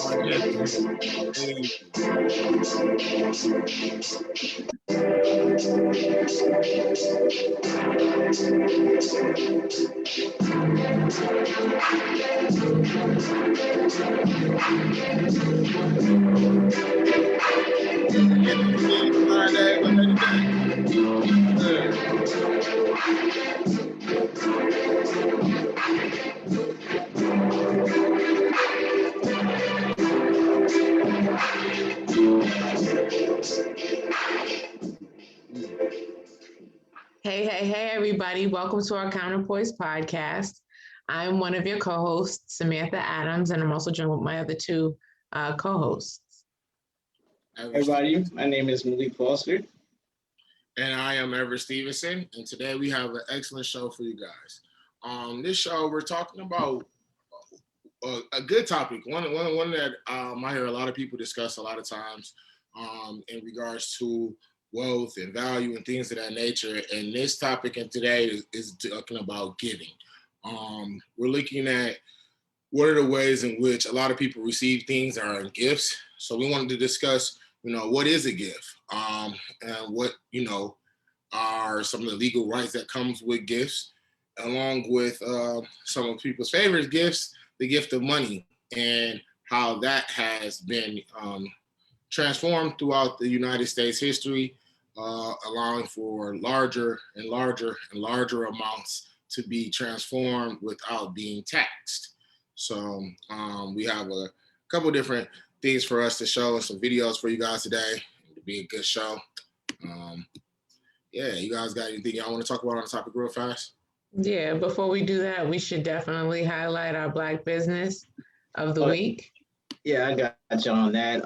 Our guest is Friday. What's Hey, everybody. Welcome to our Counterpoise podcast. I'm one of your co-hosts, Samantha Adams, and I'm also joined with my other two co-hosts. Everybody, my name is Malik Foster. And I am Everett Stevenson, and today we have an excellent show for you guys. This show, we're talking about a good topic, one that I hear a lot of people discuss a lot of times in regards to wealth and value and things of that nature. And this topic today is talking about giving. We're looking at what are the ways in which a lot of people receive things that are gifts. So we wanted to discuss, what is a gift, and what, are some of the legal rights that comes with gifts, along with some of people's favorite gifts, the gift of money, and how that has been transformed throughout the United States history, allowing for larger and larger and larger amounts to be transformed without being taxed. So we have a couple different things for us to show and some videos for you guys today. It'll be a good show. You guys got anything y'all want to talk about on the topic real fast? Yeah, before we do that, we should definitely highlight our Black business of the week. Yeah, I got you on that.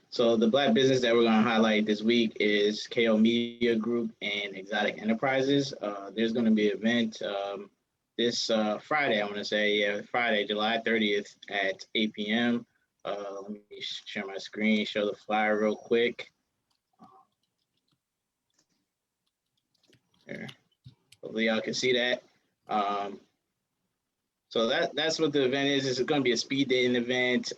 So the Black business that we're going to highlight this week is KO Media Group and Exotic Enterprises. There's going to be an event this Friday, I want to say, Friday, July 30th at 8 p.m. Let me share my screen, show the flyer real quick. Here. Hopefully y'all can see that. So that's what the event is. It's going to be a speed dating event.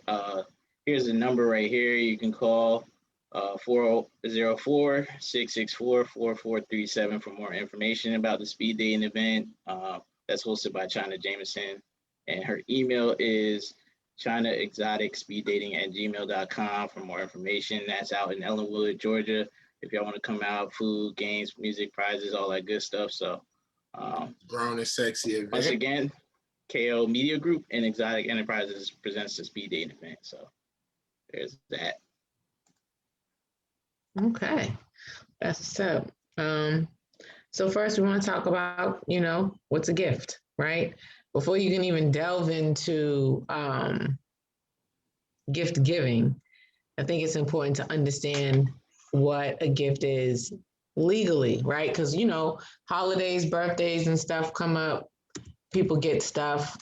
Here's the number right here. You can call 404-664-4437 for more information about the speed dating event. That's hosted by China Jameson. And her email is chinaexoticspeeddating@gmail.com for more information. That's out in Ellenwood, Georgia. If y'all want to come out, food, games, music, prizes, all that good stuff. So grown and sexy event. Once again, KO Media Group and Exotic Enterprises presents the speed dating event. So there's that. Okay, that's what's up. So first we want to talk about, what's a gift, right? Before you can even delve into gift giving, I think it's important to understand what a gift is legally, right? Because, holidays, birthdays and stuff come up, people get stuff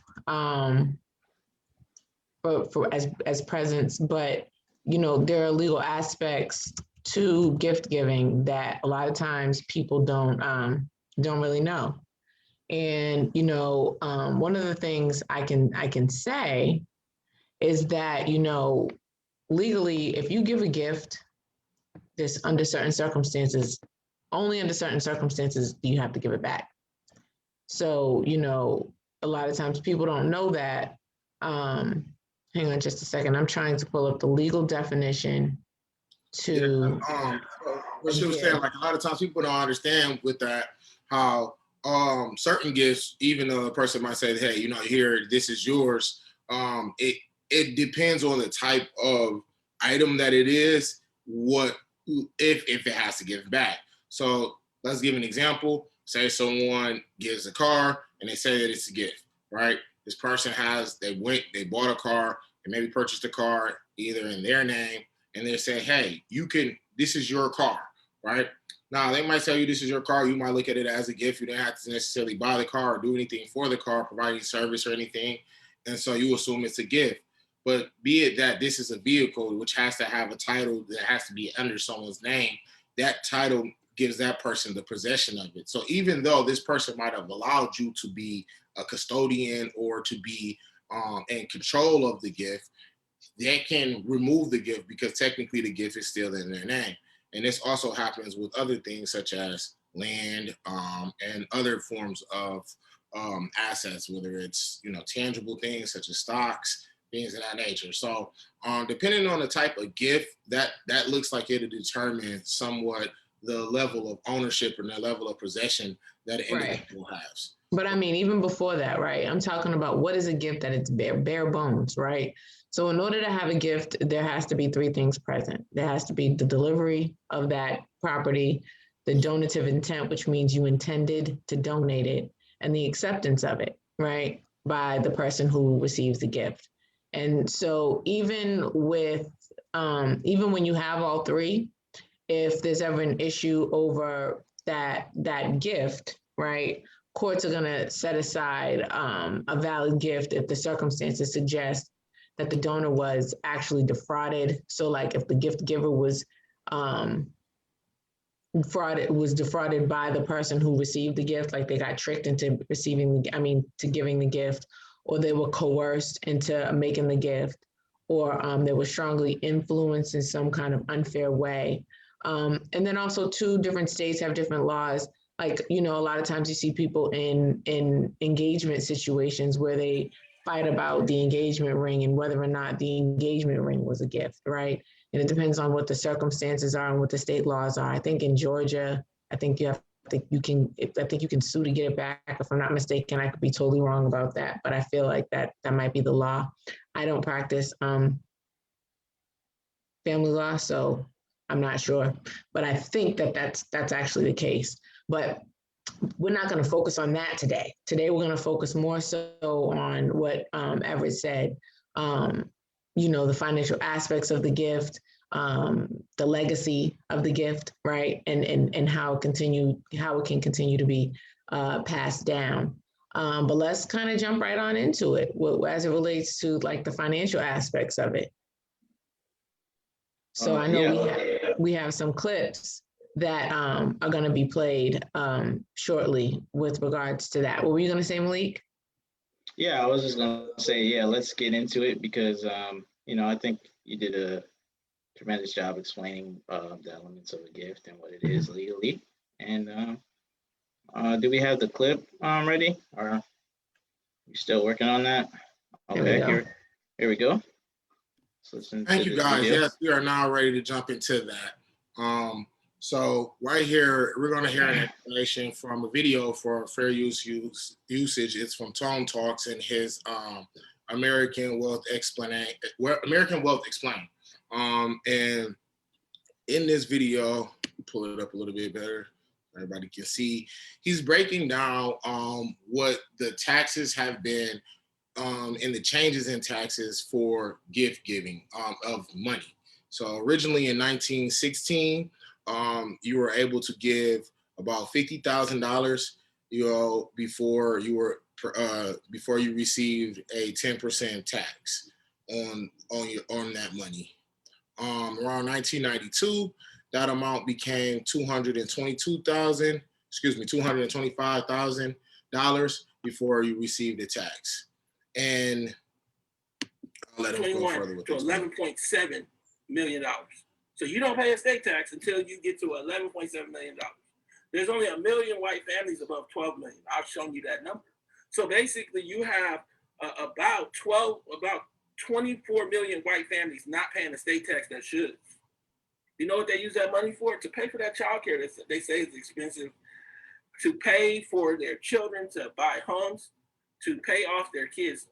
for as presents, but, there are legal aspects to gift giving that a lot of times people don't really know. And, one of the things I can say is that, legally, if you give a gift, this under certain circumstances, only under certain circumstances do you have to give it back. So, a lot of times people don't know that. Hang on just a second. I'm trying to pull up the legal definition to. What she was saying, like a lot of times people don't understand with that how certain gifts, even though a person might say, hey, here, this is yours. It depends on the type of item that it is, if it has to give back. So let's give an example. Say someone gives a car and they say that it's a gift, right? This person they bought a car and maybe purchased a car either in their name, and they say, hey, this is your car, right? Now they might tell you this is your car. You might look at it as a gift. You don't have to necessarily buy the car or do anything for the car, providing service or anything. And so you assume it's a gift. But be it that this is a vehicle which has to have a title that has to be under someone's name, that title gives that person the possession of it. So even though this person might have allowed you to be a custodian or to be in control of the gift, they can remove the gift because technically the gift is still in their name. And this also happens with other things such as land and other forms of assets, whether it's tangible things such as stocks, things of that nature. So depending on the type of gift, that looks like it'll determine somewhat the level of ownership and the level of possession that an individual has. But I mean, even before that, right? I'm talking about what is a gift that it's bare bones, right? So in order to have a gift, there has to be three things present. There has to be the delivery of that property, the donative intent, which means you intended to donate it, and the acceptance of it, right? By the person who receives the gift. And so even when you have all three, if there's ever an issue over that gift, right? Courts are going to set aside a valid gift if the circumstances suggest that the donor was actually defrauded. So like if the gift giver was defrauded by the person who received the gift, like they got tricked into to giving the gift, or they were coerced into making the gift, or they were strongly influenced in some kind of unfair way. And then also two different states have different laws. Like, a lot of times you see people in engagement situations where they fight about the engagement ring and whether or not the engagement ring was a gift, right? And it depends on what the circumstances are and what the state laws are. I think in Georgia, I think you can sue to get it back. If I'm not mistaken, I could be totally wrong about that, but I feel like that might be the law. I don't practice family law, so I'm not sure, but I think that's actually the case. But we're not going to focus on that today. Today, we're going to focus more so on what Everett said, the financial aspects of the gift, the legacy of the gift, right? And how it can continue to be passed down. But let's kind of jump right on into it as it relates to like the financial aspects of it. So I know we have some clips that are going to be played shortly with regards to that. What were you going to say, Malik? Yeah, I was just going to say, let's get into it because, I think you did a tremendous job explaining the elements of a gift and what it is legally. And do we have the clip ready? Or are you still working on that? Okay, here we go. Thank you, guys. Video. Yes, we are now ready to jump into that. So right here, we're going to hear an explanation from a video for fair usage. It's from Tone Talks and his American Wealth Explained. And in this video, pull it up a little bit better, everybody can see. He's breaking down what the taxes have been and the changes in taxes for gift giving of money. So originally in 1916, you were able to give about $50,000, before you received a 10% tax on that money. Around 1992, that amount became $225,000 before you received the tax. And I'll let him go further with to $11.7 million. So you don't pay a state tax until you get to $11.7 million. There's only 1 million white families above 12 million. I've shown you that number. So basically, you have about 24 million white families not paying the state tax that should. You know what they use that money for? To pay for that child care. They say it's expensive. To pay for their children to buy homes, to pay off their kids'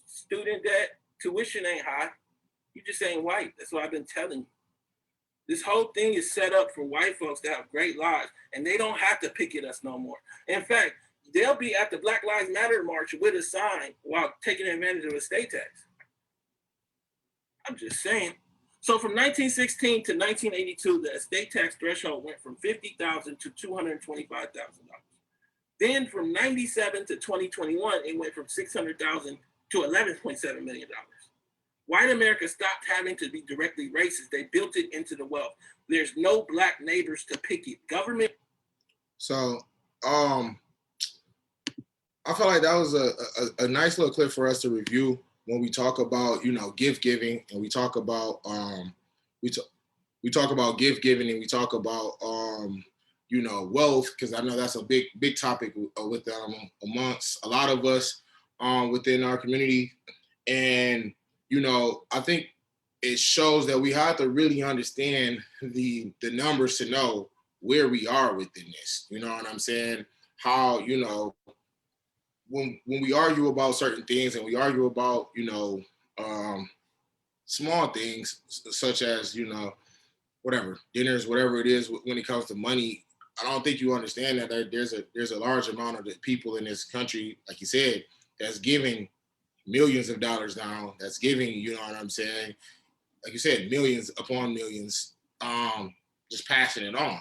student debt. Tuition ain't high. You just ain't white. That's what I've been telling you. This whole thing is set up for white folks to have great lives, and they don't have to picket us no more. In fact, they'll be at the Black Lives Matter march with a sign while taking advantage of a state tax. I'm just saying. So from 1916 to 1982, the estate tax threshold went from $50,000 to $225,000. Then from 97 to 2021, it went from $600,000 to $11.7 million. White America stopped having to be directly racist. They built it into the wealth. There's no black neighbors to picket. Government. So I felt like that was a nice little clip for us to review. when we talk about, you know, gift giving, and we talk about we talk we talk about gift giving, and we talk about you know, wealth, because I know that's a big topic with amongst a lot of us within our community. And you know, I think it shows that we have to really understand the numbers to know where we are within this. You know what I'm saying? How, you know, when we argue about certain things, and we argue about, you know, small things such as, you know, whatever dinners, whatever it is, when it comes to money, I don't think you understand that there's a large amount of the people in this country, like you said, that's giving millions of dollars now. That's giving, you know what I'm saying? Like you said, millions upon millions, just passing it on.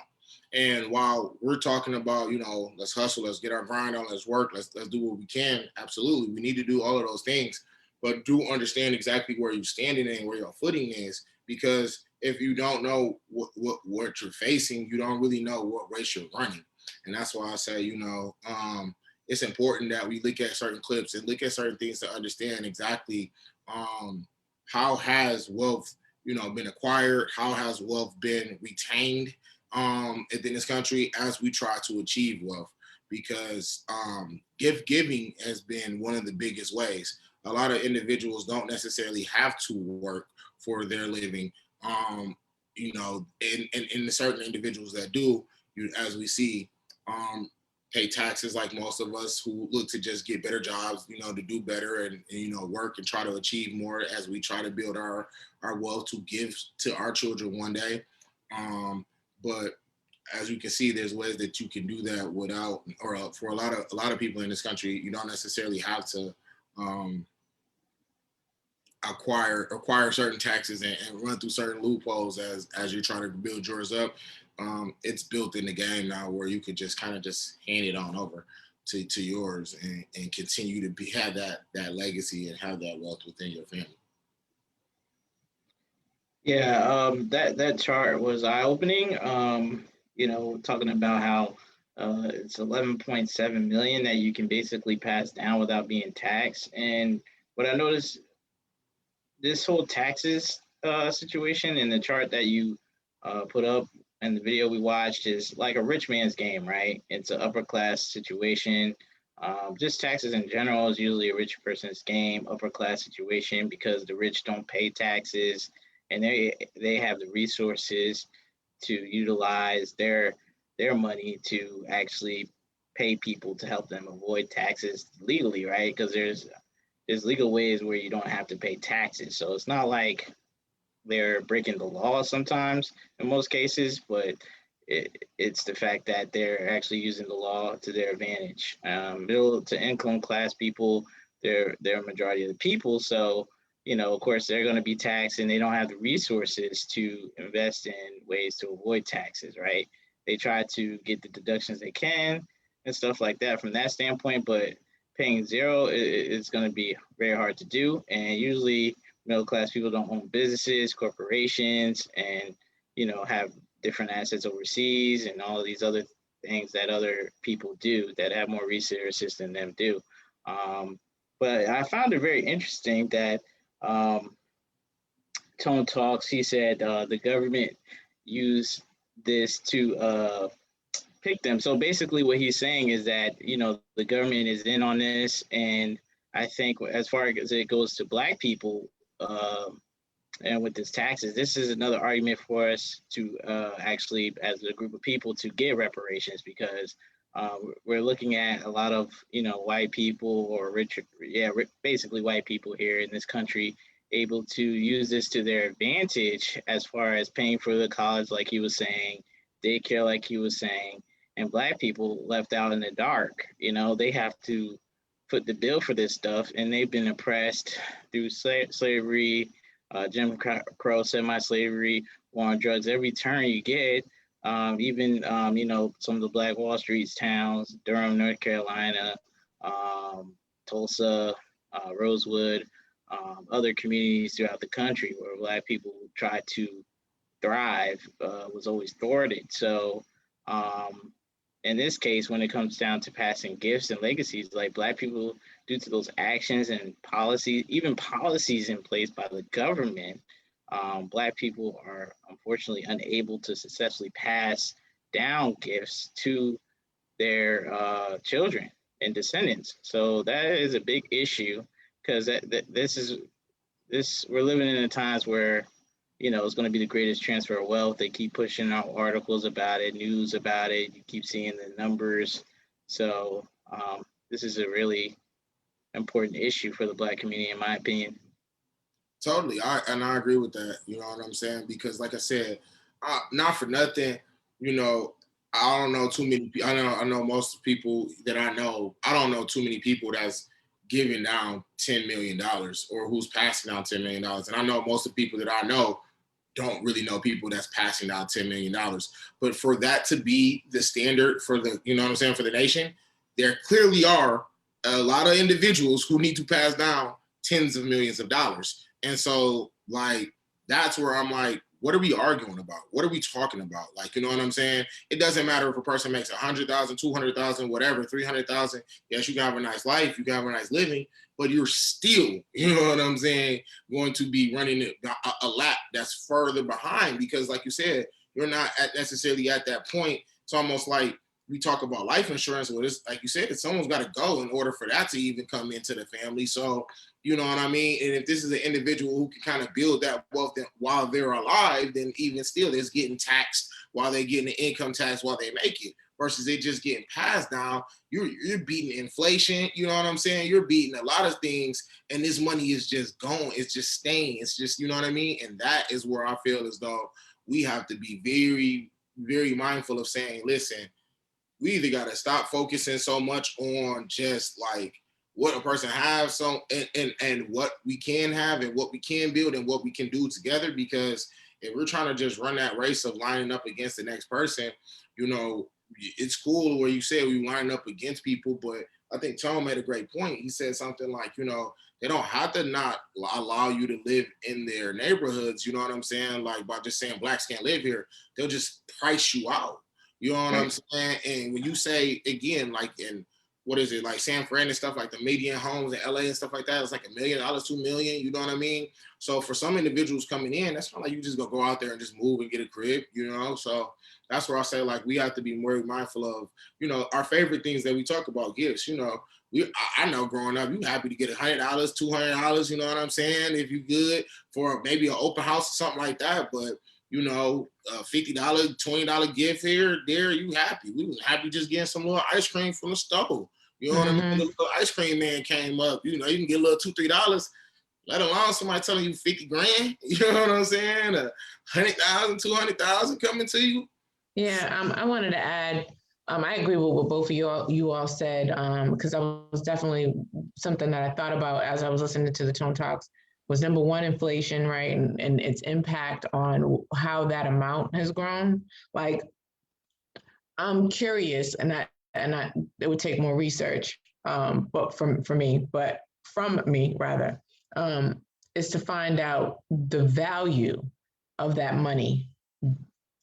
And while we're talking about, you know, let's hustle, let's get our grind on, let's work, let's do what we can. Absolutely, we need to do all of those things, but do understand exactly where you're standing and where your footing is. Because if you don't know what you're facing, you don't really know what race you're running. And that's why I say, you know, it's important that we look at certain clips and look at certain things to understand exactly how has wealth, you know, been acquired, how has wealth been retained in this country as we try to achieve wealth. Because gift giving has been one of the biggest ways. A lot of individuals don't necessarily have to work for their living. You know, and certain individuals that do, as we see, pay taxes like most of us who look to just get better jobs, you know, to do better, and you know, work and try to achieve more as we try to build our wealth to give to our children one day. But as you can see, there's ways that you can do that without, or for a lot of people in this country, you don't necessarily have to acquire certain taxes and run through certain loopholes as you're trying to build yours up. It's built in the game now where you could just kind of just hand it on over to yours, and continue to have that legacy and have that wealth within your family. Yeah, that chart was eye-opening. You know, talking about how it's 11.7 million that you can basically pass down without being taxed. And what I noticed, this whole taxes situation in the chart that you put up and the video we watched is like a rich man's game, right? It's an upper class situation. Just taxes in general is usually a rich person's game, upper class situation, because the rich don't pay taxes, and they have the resources to utilize their money to actually pay people to help them avoid taxes legally, right? Because there's legal ways where you don't have to pay taxes. So it's not like they're breaking the law sometimes in most cases, but it's the fact that they're actually using the law to their advantage. Middle to income class people, they're a majority of the people. So, you know, of course, they're going to be taxed, and they don't have the resources to invest in ways to avoid taxes, right? They try to get the deductions they can and stuff like that from that standpoint, but paying zero is going to be very hard to do. And usually middle class people don't own businesses, corporations, and, you know, have different assets overseas and all of these other things that other people do that have more resources than them do. But I found it very interesting that Tone Talks, he said the government used this to pick them. So basically what he's saying is that, you know, the government is in on this. And I think as far as it goes to Black people, and with this taxes, this is another argument for us to actually, as a group of people, to get reparations, because we're looking at a lot of, you know, white people or basically white people here in this country able to use this to their advantage as far as paying for the college, like he was saying, daycare, like he was saying, and Black people left out in the dark. You know, they have to foot the bill for this stuff, and they've been oppressed through slavery, Jim Crow, semi-slavery, war on drugs. Every turn you get, even you know, some of the Black Wall Street towns, Durham, North Carolina, Tulsa, Rosewood, other communities throughout the country where Black people try to thrive, was always thwarted. So in this case, when it comes down to passing gifts and legacies, like Black people due to those actions and even policies in place by the government, Black people are unfortunately unable to successfully pass down gifts to their children and descendants. So that is a big issue because we're living in the times where it's going to be the greatest transfer of wealth. They keep pushing out articles about it, news about it. You keep seeing the numbers. So this is a really important issue for the Black community, in my opinion. Totally, I agree with that. You know what I'm saying? Because, like I said, not for nothing, I don't know too many. I know most people that I know. I don't know too many people that's giving down $10 million or who's passing down $10 million. And I know most of the people that I know don't really know people that's passing down $10 million. But for that to be the standard for the, you know what I'm saying, for the nation, there clearly are a lot of individuals who need to pass down tens of millions of dollars. And so, like, that's where I'm like, what are we arguing about? What are we talking about? Like, you know what I'm saying? It doesn't matter if a person makes 100,000, 200,000, whatever, 300,000. Yes, you can have a nice life, you can have a nice living, but you're still, you know what I'm saying, going to be running a lap that's further behind because, like you said, you're not necessarily at that point. It's almost like we talk about life insurance. Well, it's like you said, someone's got to go in order for that to even come into the family. So, you know what I mean? And if this is an individual who can kind of build that wealth while they're alive, then even still, it's getting taxed while they're getting the income tax while they make it versus it just getting passed down. You're beating inflation. You know what I'm saying? You're beating a lot of things. And this money is just going. It's just staying. It's just, you know what I mean? And that is where I feel as though we have to be very, very mindful of saying, listen, we either got to stop focusing so much on just like what a person has and what we can have and what we can build and what we can do together. Because if we're trying to just run that race of lining up against the next person, it's cool where you say we line up against people, but I think Tone made a great point. He said something like, they don't have to not allow you to live in their neighborhoods. You know what I'm saying? Like by just saying blacks can't live here, they'll just price you out. You know what I'm saying? And when you say, again, like in, what is it, like San Fran and stuff, like the median homes in LA and stuff like that, it's like $1 million, $2 million, you know what I mean? So for some individuals coming in, that's not like you just gonna go out there and just move and get a crib, So that's where I say, like, we have to be more mindful of, our favorite things that we talk about, gifts, I know growing up, you happy to get $100, $200, you know what I'm saying? If you good for maybe an open house or something like that, but $50, $20 gift here, there, you happy. We was happy just getting some little ice cream from the stove. You know what I mean? The little ice cream man came up, you can get a little $2, $3, let alone somebody telling you 50 grand, you know what I'm saying? 100,000, 200,000 coming to you. Yeah, I wanted to add, I agree with what both of you all said, because that was definitely something that I thought about as I was listening to the Tone Talks, was number one, inflation, right? And its impact on how that amount has grown. Like, I'm curious, and it would take more research, but from me rather, is to find out the value of that money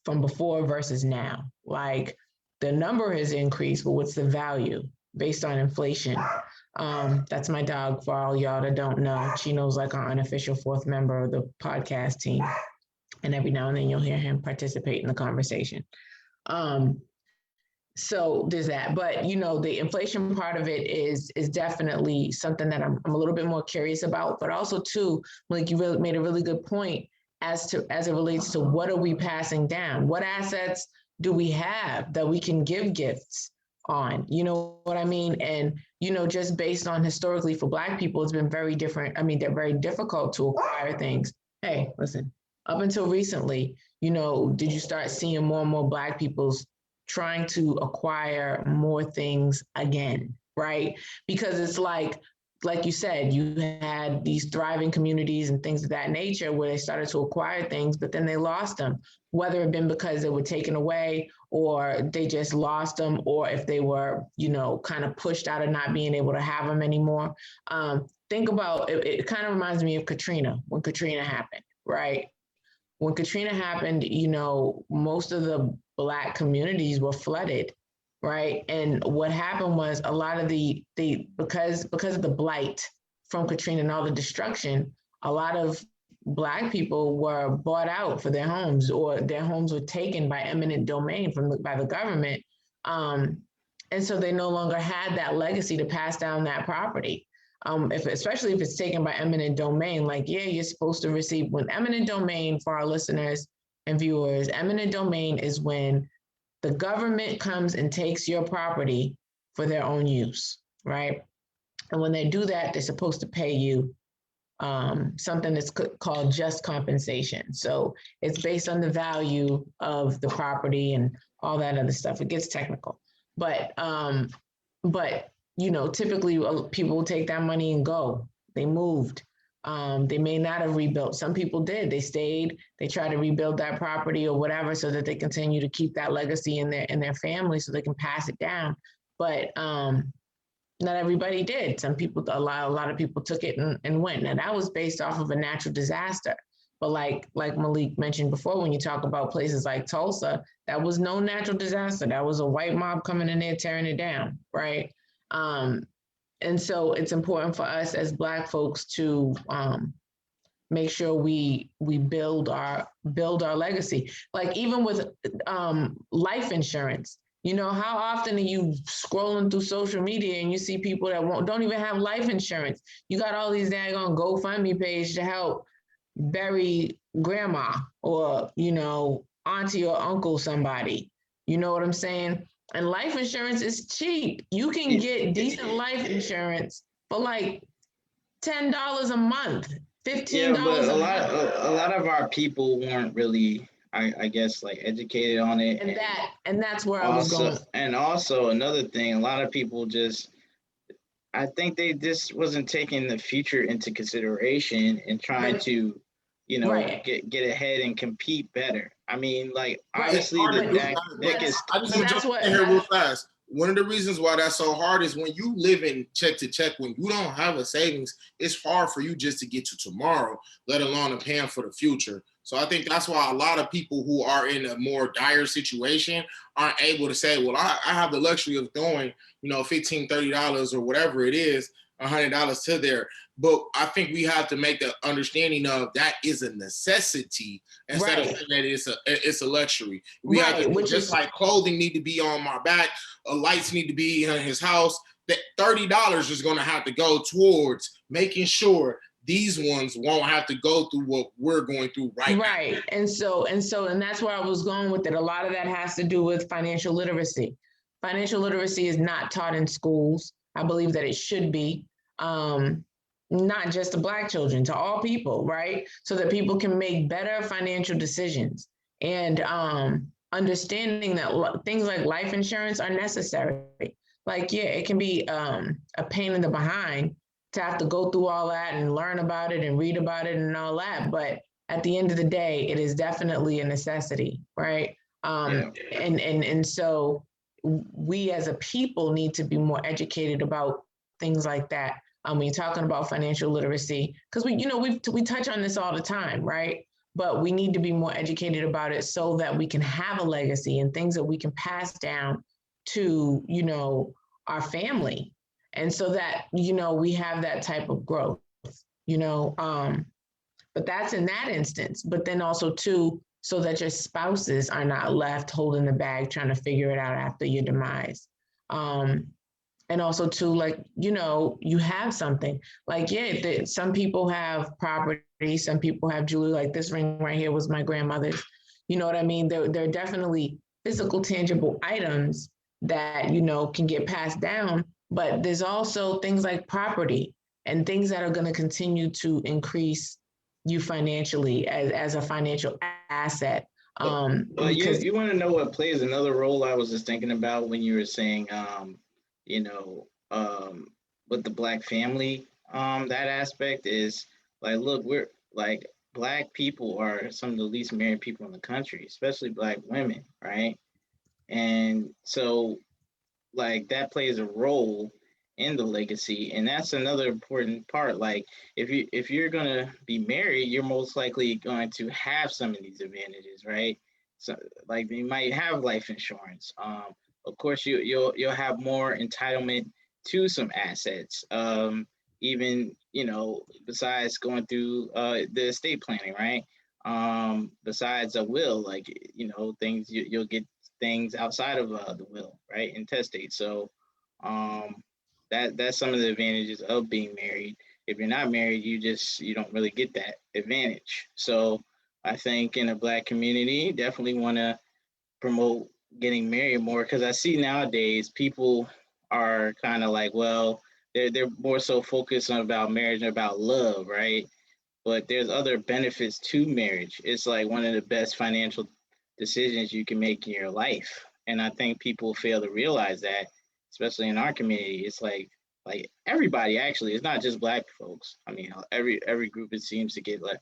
from before versus now. Like, the number has increased, but what's the value based on inflation? That's my dog, for all y'all that don't know. Chino's like our unofficial fourth member of the podcast team. And every now and then you'll hear him participate in the conversation. So there's that. But, the inflation part of it is definitely something that I'm a little bit more curious about. But also, too, like you really made a really good point as it relates to what are we passing down? What assets do we have that we can give gifts on? You know what I mean? And, just based on historically for Black people, it's been very different. I mean, they're very difficult to acquire things. Hey, listen, up until recently, did you start seeing more and more Black people's trying to acquire more things again, right? Because it's like you said, you had these thriving communities and things of that nature where they started to acquire things, but then they lost them, whether it been because they were taken away or they just lost them, or if they were, kind of pushed out of not being able to have them anymore. Think about it. It kind of reminds me of Katrina, when Katrina happened, right? When Katrina happened, most of the Black communities were flooded, right? And what happened was a lot of the because of the blight from Katrina and all the destruction, a lot of Black people were bought out for their homes, or their homes were taken by eminent domain by the government. And so they no longer had that legacy to pass down that property. Especially if it's taken by eminent domain, like, yeah, you're supposed to receive, when eminent domain, for our listeners and viewers, eminent domain is when the government comes and takes your property for their own use, right? And when they do that, they're supposed to pay you something that's called just compensation. So it's based on the value of the property and all that other stuff. It gets technical, but typically people will take that money and go. They moved. They may not have rebuilt. Some people did. They stayed. They tried to rebuild that property or whatever, so that they continue to keep that legacy in their family, so they can pass it down. But not everybody did. Some people, a lot of people took it and went. Now that was based off of a natural disaster. But like Malik mentioned before, when you talk about places like Tulsa, that was no natural disaster. That was a white mob coming in there tearing it down, right? And so it's important for us as Black folks to make sure we build our legacy. Like even with life insurance. You know, how often are you scrolling through social media and you see people that don't even have life insurance? You got all these daggone GoFundMe page to help bury grandma or, auntie or uncle somebody. You know what I'm saying? And life insurance is cheap. You can get decent life insurance for like $10 a month, $15 Yeah, but a month. a lot of our people weren't really, I guess, like educated on it. And that's where I was going. And also another thing, a lot of people I think they just wasn't taking the future into consideration and trying to, right. get ahead and compete better. I mean, like, Right. obviously I is. just want to jump in here real fast. One of the reasons why that's so hard is when you live in check to check, when you don't have a savings, it's hard for you just to get to tomorrow, let alone a plan for the future. So I think that's why a lot of people who are in a more dire situation aren't able to say, well, I have the luxury of throwing, $15, $30 or whatever it is, $100 to there. But I think we have to make the understanding of that is a necessity instead of saying that it's a luxury. We have to, just like clothing need to be on my back, lights need to be in his house. That $30 is going to have to go towards making sure these ones won't have to go through what we're going through right now. Right. And that's where I was going with it. A lot of that has to do with financial literacy. Financial literacy is not taught in schools. I believe that it should be. Not just to Black children, to all people, right? So that people can make better financial decisions, and understanding that things like life insurance are necessary. Like, yeah, it can be a pain in the behind to have to go through all that and learn about it and read about it and all that. But at the end of the day, it is definitely a necessity, right? And so we as a people need to be more educated about things like that. When you're talking about financial literacy, because we touch on this all the time, right? But we need to be more educated about it so that we can have a legacy and things that we can pass down to, our family. And so that, we have that type of growth, but that's in that instance. But then also too, so that your spouses are not left holding the bag, trying to figure it out after your demise. And also too, like, you have something like, yeah, some people have property, some people have jewelry, like this ring right here was my grandmother's. You know what I mean? There are definitely physical, tangible items that, can get passed down, but there's also things like property and things that are going to continue to increase you financially as a financial asset. Because you want to know what plays another role. I was just thinking about when you were saying, with the Black family, that aspect is like, look, we're like, Black people are some of the least married people in the country, especially Black women, right? And so, like, that plays a role in the legacy, and that's another important part. Like, if you're gonna be married, you're most likely going to have some of these advantages, right? So, like, you might have life insurance, of course you'll have more entitlement to some assets. Even besides going through the estate planning, right? Besides a will, like things you'll get things outside of the will, right? Intestate. So um, that's some of the advantages of being married. If you're not married, you don't really get that advantage. So I think in the Black community, definitely want to promote getting married more, because I see nowadays people are kind of like, well, they're more so focused on about marriage and about love, right? But there's other benefits to marriage. It's like one of the best financial decisions you can make in your life. And I think people fail to realize that, especially in our community. It's like everybody actually, it's not just Black folks. I mean, every group, it seems to get like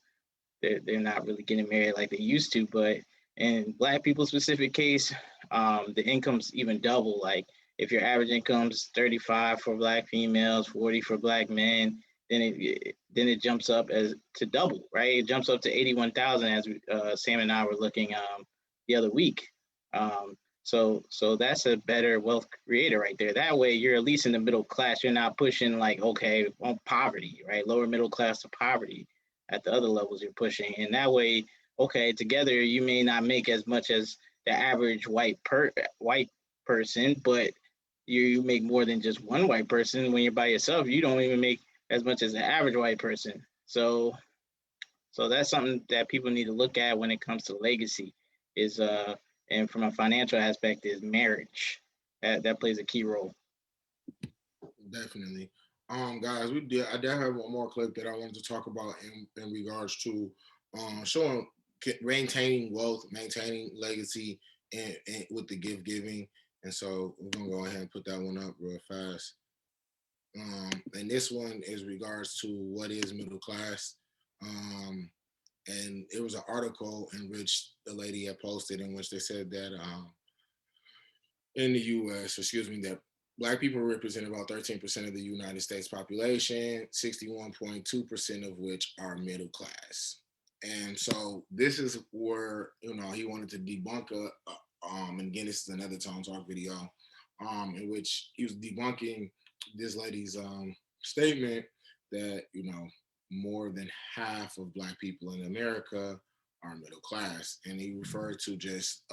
they're not really getting married like they used to. But in Black people specific case, the income's even double. Like if your average income is 35 for Black females, 40 for Black men, then it jumps up as to double, right? It jumps up to 81,000, as Sam and I were looking the other week. So that's a better wealth creator right there. That way, you're at least in the middle class. You're not pushing like, okay, on poverty, right? Lower middle class to poverty at the other levels you're pushing, and that way, okay, together you may not make as much as the average white person, but you make more than just one white person. When you're by yourself, you don't even make as much as the average white person. So that's something that people need to look at when it comes to legacy. Is and from a financial aspect, is marriage. That plays a key role. Definitely. Guys, I did have one more clip that I wanted to talk about in regards to showing maintaining wealth, maintaining legacy, and with the gift giving. And so we're gonna go ahead and put that one up real fast. And this one is regards to what is middle class. Um, and it was an article in which the lady had posted in which they said that in the U.S., excuse me, that Black people represent about 13% of the United States population, 61.2% of which are middle class. And so this is where he wanted to debunk and again, this is another Tom Talk video, in which he was debunking this lady's statement that more than half of Black people in America are middle class, and he referred to just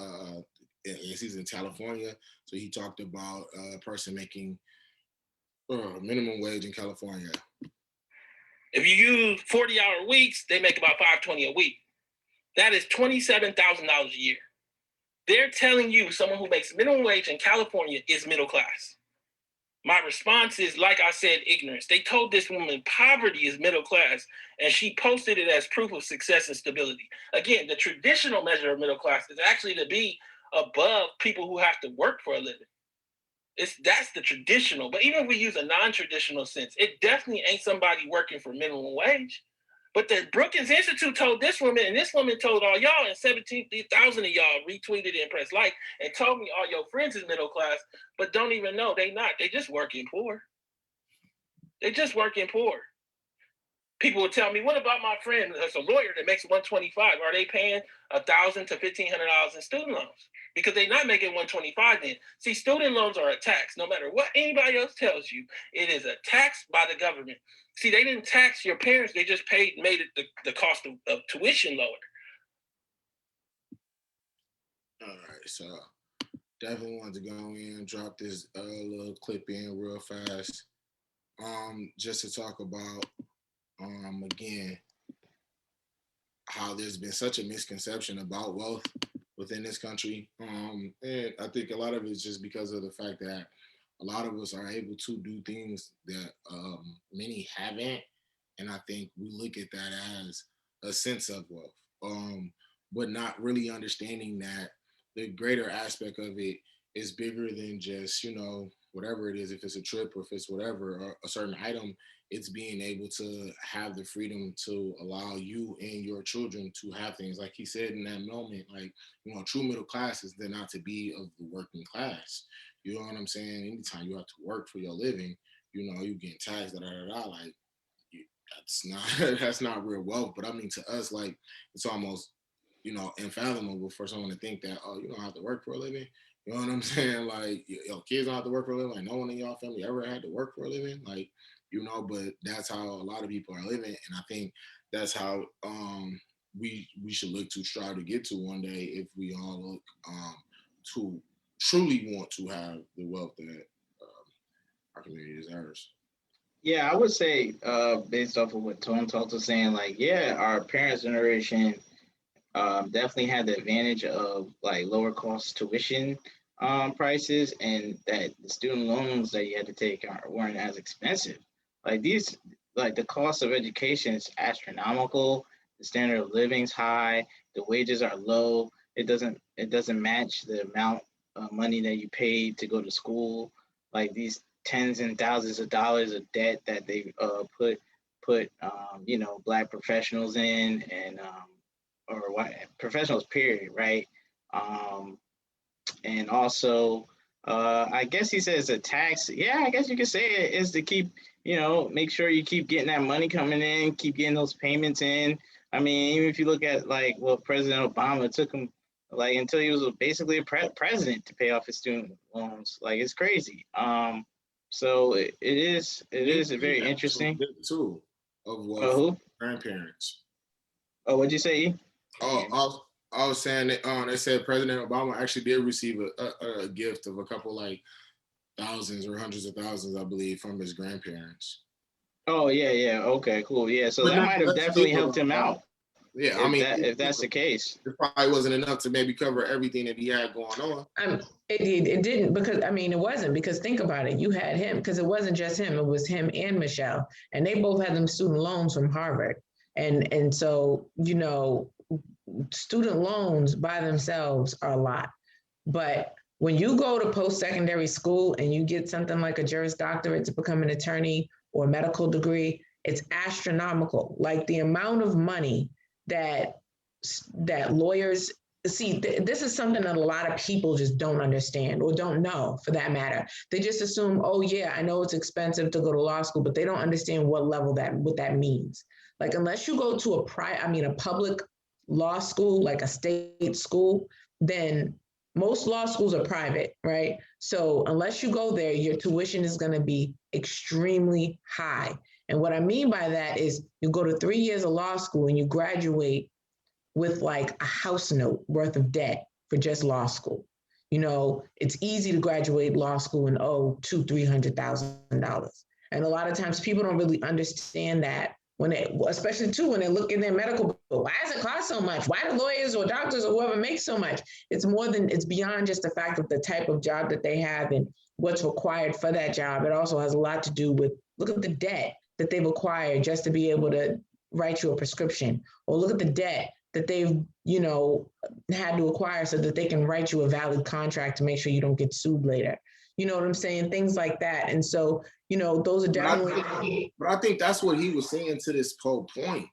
he's in California, so he talked about a person making minimum wage in California. If you use 40-hour weeks, they make about $520 a week. That is $27,000 a year. They're telling you someone who makes minimum wage in California is middle class. My response is, like I said, ignorance. They told this woman poverty is middle class, and she posted it as proof of success and stability. Again, the traditional measure of middle class is actually to be above people who have to work for a living. That's the traditional. But even if we use a non-traditional sense, it definitely ain't somebody working for minimum wage. But the Brookings Institute told this woman, and this woman told all y'all, and 17,000 of y'all retweeted and pressed like, and told me all your friends is middle class, but don't even know they not. They just working poor. They just working poor. People would tell me, what about my friend that's a lawyer that makes $125? Are they paying $1,000 to $1,500 in student loans? Because they're not making $125 then. See, student loans are a tax. No matter what anybody else tells you, it is a tax by the government. See, they didn't tax your parents. They just made it the cost of tuition lower. All right, so definitely wanted to go in and drop this little clip in real fast, just to talk about again how there's been such a misconception about wealth within this country, and I think a lot of it's just because of the fact that a lot of us are able to do things that many haven't, and I think we look at that as a sense of wealth, but not really understanding that the greater aspect of it is bigger than just whatever it is. If it's a trip or if it's whatever, or a certain item, it's being able to have the freedom to allow you and your children to have things. Like he said in that moment, like, true middle class is then not to be of the working class. You know what I'm saying? Anytime you have to work for your living, you getting taxed, like that's not that's not real wealth. But I mean, to us, like, it's almost unfathomable for someone to think that, oh, you don't have to work for a living. You know what I'm saying? Like, your kids don't have to work for a living. Like, no one in y'all family ever had to work for a living. Like, but that's how a lot of people are living. And I think that's how we should look to strive to get to one day if we all look to truly want to have the wealth that our community deserves. Yeah, I would say, based off of what Tone Talk was saying, like, yeah, our parents' generation definitely had the advantage of like lower cost tuition prices, and that the student loans that you had to take weren't as expensive. Like these, like the cost of education is astronomical. The standard of living's high. The wages are low. It doesn't match the amount of money that you paid to go to school. Like these tens and thousands of dollars of debt that they put Black professionals in, and or what professionals period, right? um and also, I guess he says a tax. Yeah, I guess you could say it is to keep, make sure you keep getting that money coming in, keep getting those payments in. I mean, even if you look at like what President Obama, it took him like until he was basically a president to pay off his student loans. Like it's crazy. So it is very interesting. Too of what Who? grandparents. Oh, what'd you say? I was saying that they said President Obama actually did receive a gift of a couple like thousands or hundreds of thousands, I believe, from his grandparents. Oh yeah. Okay, cool. Yeah, so But that might have definitely helped him out. Yeah, I mean, if that's the case, it probably wasn't enough to maybe cover everything that he had going on. It didn't, because I mean, it wasn't, because think about it. You had him, because it wasn't just him, it was him and Michelle, and they both had them student loans from Harvard. And so, student loans by themselves are a lot. But when you go to post-secondary school and you get something like a Juris Doctorate to become an attorney or a medical degree, it's astronomical. Like the amount of money that lawyers see, this is something that a lot of people just don't understand or don't know, for that matter. They just assume, oh yeah, I know it's expensive to go to law school, but they don't understand what that means. Like unless you go to a public law school, like a state school, then most law schools are private, right? So unless you go there, your tuition is going to be extremely high. And what I mean by that is you go to 3 years of law school and you graduate with like a house note worth of debt for just law school. It's easy to graduate law school and owe $200,000-$300,000. And a lot of times people don't really understand that especially too when they look in their medical bill. Why does it cost so much? Why do lawyers or doctors or whoever make so much? It's beyond just the fact of the type of job that they have and what's required for that job. It also has a lot to do with, look at the debt that they've acquired just to be able to write you a prescription, or look at the debt that they've, had to acquire so that they can write you a valid contract to make sure you don't get sued later. You know what I'm saying? Things like that. And so, those are definitely. But I think that's what he was saying to this whole point.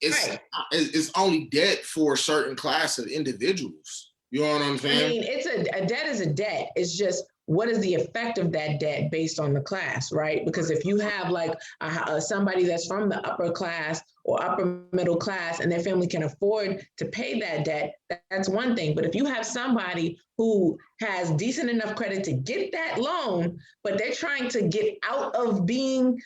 Right. It's only debt for a certain class of individuals. You know what I'm saying? I mean, it's a debt is a debt. It's just, what is the effect of that debt based on the class, right? Because if you have like somebody that's from the upper class or upper middle class and their family can afford to pay that debt, that's one thing. But if you have somebody who has decent enough credit to get that loan, but they're trying to get out of being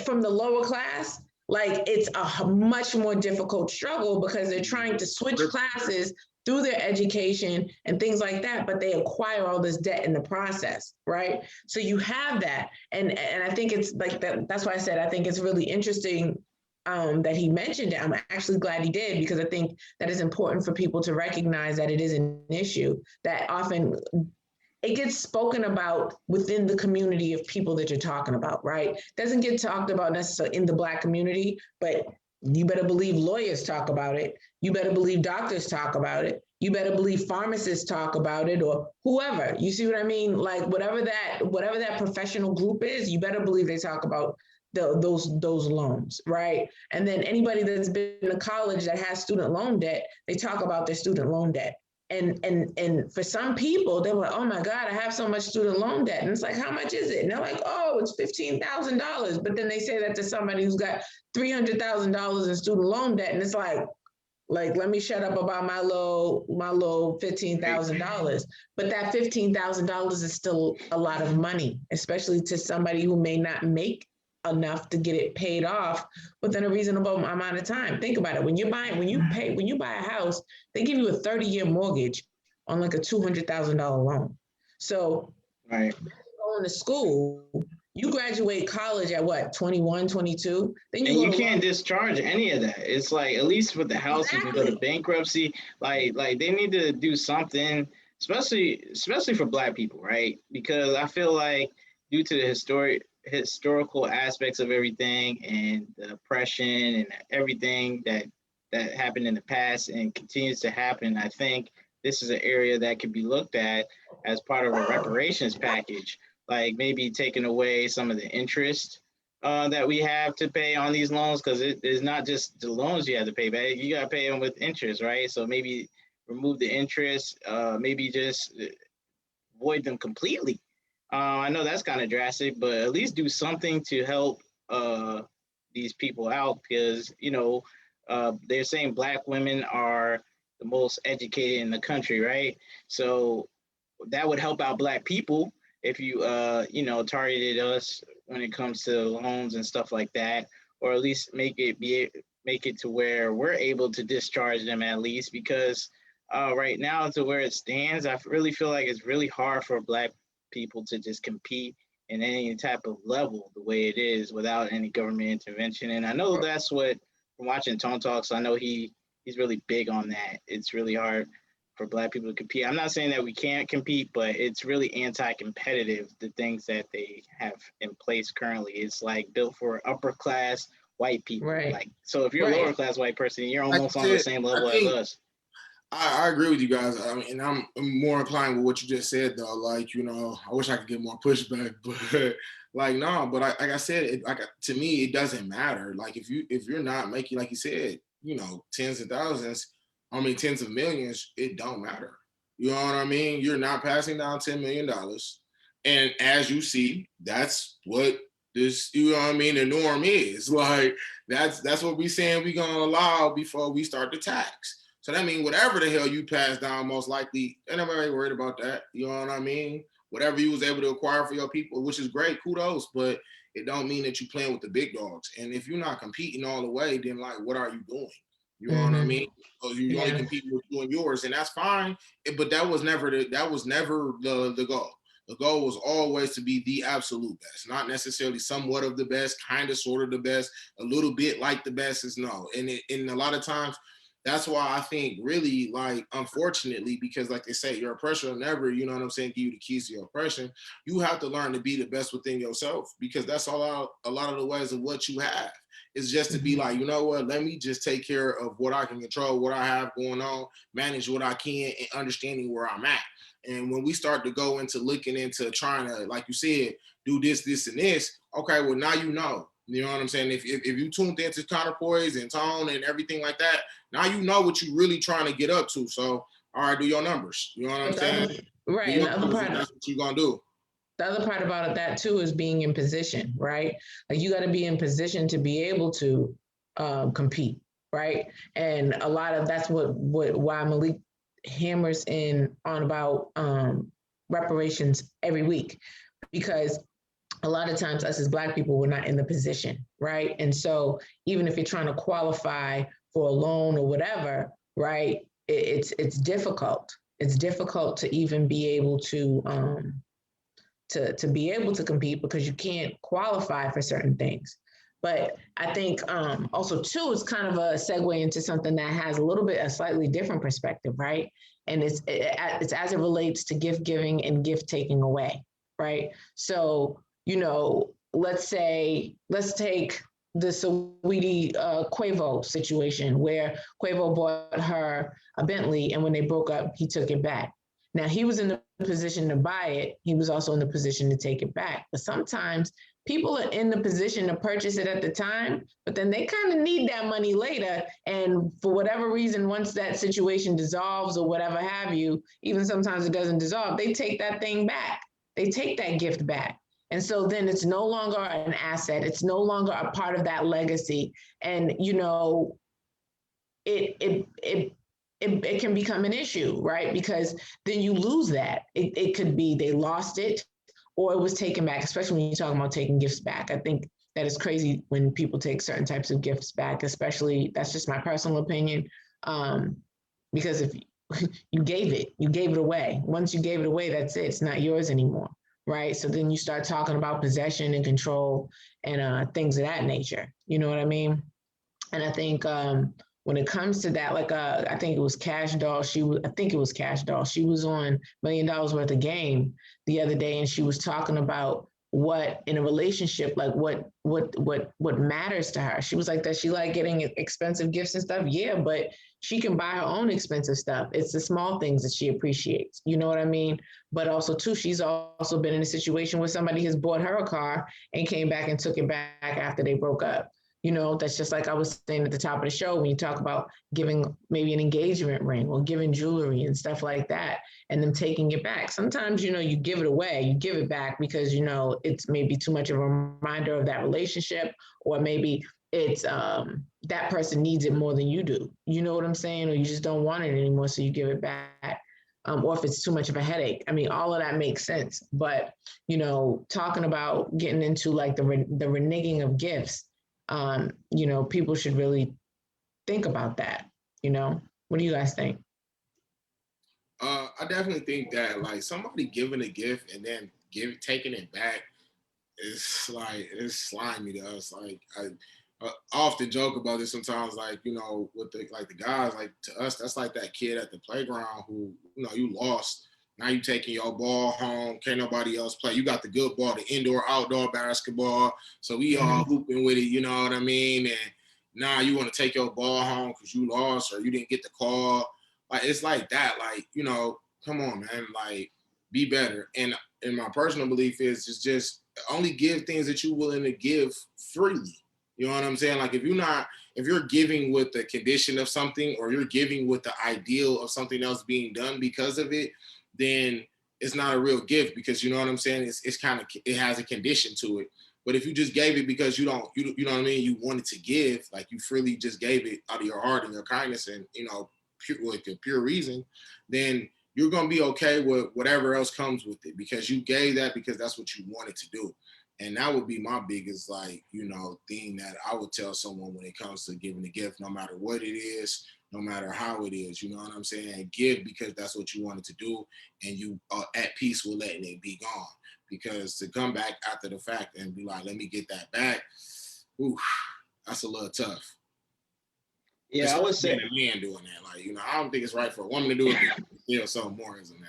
from the lower class, like it's a much more difficult struggle because they're trying to switch classes through their education and things like that, but they acquire all this debt in the process, right? So you have that. And I think it's like that. That's why I said, I think it's really interesting that he mentioned it. I'm actually glad he did, because I think that is important for people to recognize that it is an issue that often it gets spoken about within the community of people that you're talking about, right? Doesn't get talked about necessarily in the Black community, but you better believe lawyers talk about it. You better believe doctors talk about it. You better believe pharmacists talk about it, or whoever. You see what I mean? Like whatever that professional group is, you better believe they talk about those loans, right? And then anybody that's been to college that has student loan debt, they talk about their student loan debt. And for some people, they're like, oh my God, I have so much student loan debt. And it's like, how much is it? And they're like, oh, it's $15,000. But then they say that to somebody who's got $300,000 in student loan debt. And it's like, Like, let me shut up about my little $15,000. But that $15,000 is still a lot of money, especially to somebody who may not make enough to get it paid off within a reasonable amount of time. Think about it. When you buy a house, they give you a 30-year mortgage on like a $200,000 loan. So Right. going to school, you graduate college at what, 21, 22? Then you can't discharge any of that. It's like, at least with the house, if you go to bankruptcy, like they need to do something, especially for Black people, right? Because I feel like due to the historical aspects of everything and the oppression and everything that happened in the past and continues to happen, I think this is an area that could be looked at as part of a reparations package, like maybe taking away some of the interest that we have to pay on these loans, because it is not just the loans you have to pay back. You got to pay them with interest, right? So maybe remove the interest, maybe just void them completely. I know that's kind of drastic, but at least do something to help these people out, because, they're saying Black women are the most educated in the country, right? So that would help out Black people if you, targeted us when it comes to loans and stuff like that, or at least make it to where we're able to discharge them at least, because right now, to where it stands, I really feel like it's really hard for Black people to just compete in any type of level the way it is without any government intervention. And I know that's what, from watching Tone Talks, I know he's really big on that. It's really hard for Black people to compete. I'm not saying that we can't compete, but it's really anti-competitive, the things that they have in place currently. It's like built for upper class white people. Right. Like, so if you're a lower class white person, you're almost on the same level as us. I agree with you guys. I mean, and I'm more inclined with what you just said, though. Like, I wish I could get more pushback, but like, no. But like I said, to me, it doesn't matter. Like, if you're not making, like you said, tens of thousands, tens of millions, it don't matter. You know what I mean? You're not passing down $10 million, and as you see, that's what this, the norm is. Like, that's what we saying we gonna allow before we start the tax. So that means whatever the hell you pass down, most likely, ain't nobody worried about that. You know what I mean? Whatever you was able to acquire for your people, which is great, kudos, but it don't mean that you playing with the big dogs. And if you're not competing all the way, then like, what are you doing? You know what I mean? So you only compete with doing yours, and that's fine. But that was never the goal. The goal was always to be the absolute best, not necessarily somewhat of the best, kind of, sort of the best, a little bit like the best is no. And a lot of times, that's why I think really, like, unfortunately, because like they say, your oppressor will never, you know what I'm saying, give you the keys to your oppression. You have to learn to be the best within yourself, because that's a lot of the ways of what you have. It's just to be like, you know what, let me just take care of what I can control, what I have going on, manage what I can, and understanding where I'm at. And when we start to go into looking into trying to, like you said, do this, this, and this, okay, well, now you know. You know what I'm saying? If you tuned into counterpoise and tone and everything like that, now you know what you're really trying to get up to. So, all right, do your numbers. You know what I'm saying? Right. And the other part, that's what you're going to do. The other part about that too is being in position, right? Like, you got to be in position to be able to compete, right? And a lot of that's why Malik hammers on about reparations every week, because a lot of times us as Black people, we're not in the position, right? And so even if you're trying to qualify for a loan or whatever, right, it's difficult. It's difficult to even be able to be able to compete, because you can't qualify for certain things. But I think also too, it's kind of a segue into something that has a slightly different perspective, right? And it's as it relates to gift giving and gift taking away, right? So, let's take the Saweetie Quavo situation, where Quavo bought her a Bentley, and when they broke up, he took it back. Now, he was in the position to buy it. He was also in the position to take it back. But sometimes people are in the position to purchase it at the time, but then they kind of need that money later. And for whatever reason, once that situation dissolves or whatever have you, even sometimes it doesn't dissolve, they take that thing back. They take that gift back. And so then it's no longer an asset. It's no longer a part of that legacy. And, it it can become an issue, right? Because then you lose that. It could be they lost it or it was taken back, especially when you're talking about taking gifts back. I think that is crazy when people take certain types of gifts back, especially, that's just my personal opinion. Because if you gave it away. Once you gave it away, that's it. It's not yours anymore, right? So then you start talking about possession and control and things of that nature. You know what I mean? And I think when it comes to that, like I think it was Cash Doll. I think it was Cash Doll. She was on $1 Million Worth of Game the other day, and she was talking about what in a relationship, like what matters to her. She was like, does she like getting expensive gifts and stuff? Yeah, but she can buy her own expensive stuff. It's the small things that she appreciates. You know what I mean? But also too, she's also been in a situation where somebody has bought her a car and came back and took it back after they broke up. You know, that's just like I was saying at the top of the show, when you talk about giving maybe an engagement ring or giving jewelry and stuff like that, and them taking it back. Sometimes, you know, you give it away, you give it back because, you know, it's maybe too much of a reminder of that relationship, or maybe it's that person needs it more than you do. You know what I'm saying? Or you just don't want it anymore, so you give it back. Or if it's too much of a headache. I mean, all of that makes sense. But, you know, talking about getting into like the reneging of gifts, you know, people should really think about that. You know, what do you guys think? I definitely think that like somebody giving a gift and then taking it back is like, it's slimy to us. Like I often joke about this sometimes, like, you know, with the guys, like to us, that's like that kid at the playground who, you know, you lost. Now you taking your ball home, can't nobody else play. You got the good ball, the indoor, outdoor basketball. So we all hooping with it, you know what I mean? And now you want to take your ball home because you lost or you didn't get the call. Like, it's like that. Like, you know, come on, man. Like, be better. And my personal belief is just only give things that you're willing to give freely. You know what I'm saying? Like, if you're giving with the condition of something, or you're giving with the ideal of something else being done because of it, then it's not a real gift, because, you know what I'm saying? It's kind of, it has a condition to it. But if you just gave it because you know what I mean, you wanted to give, like you freely just gave it out of your heart and your kindness and, you know, with a pure reason, then you're going to be okay with whatever else comes with it, because you gave that because that's what you wanted to do. And that would be my biggest, like, you know, thing that I would tell someone when it comes to giving a gift, no matter what it is, no matter how it is, you know what I'm saying? Give because that's what you wanted to do, and you are at peace with letting it be gone. Because to come back after the fact and be like, let me get that back, ooh, that's a little tough. Yeah, I would say a man doing that. Like, you know, I don't think it's right for a woman to do it, but still something more isn't that.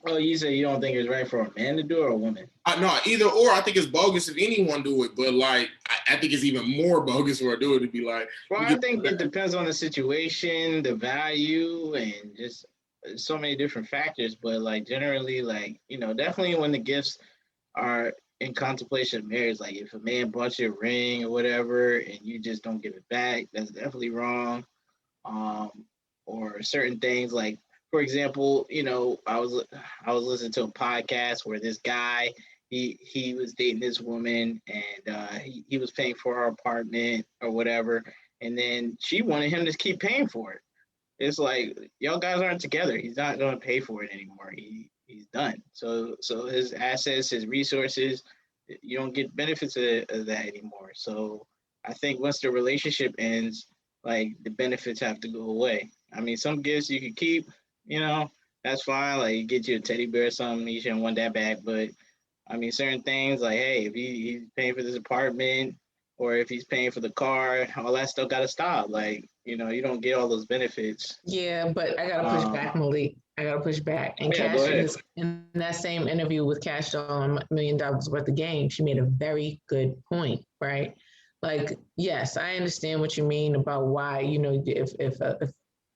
Oh, you say you don't think it's right for a man to do it or a woman? No, either or. I think it's bogus if anyone do it, but like I think it's even more bogus for a dude to be like. Well, I think it depends on the situation, the value, and just so many different factors. But like generally, like, you know, definitely when the gifts are in contemplation of marriage, like if a man bought you a ring or whatever and you just don't give it back, that's definitely wrong. Or certain things, like, for example, you know, I was listening to a podcast where this guy, he was dating this woman, and he was paying for her apartment or whatever, and then she wanted him to keep paying for it. It's like, y'all guys aren't together. He's not going to pay for it anymore. He's done. So his assets, his resources, you don't get benefits of that anymore. So I think once the relationship ends, like, the benefits have to go away. I mean, some gifts you can keep, you know, that's fine. Like, you get you a teddy bear or something, you shouldn't want that back. But I mean, certain things like, hey, if he's paying for this apartment, or if he's paying for the car, all that stuff got to stop. Like, you know, you don't get all those benefits. Yeah, but I gotta push back, Malik. I gotta push back. And yeah, Cash, in that same interview with Cash on $1 Million Worth of Game, she made a very good point, right? Like, yes, I understand what you mean about why, you know, if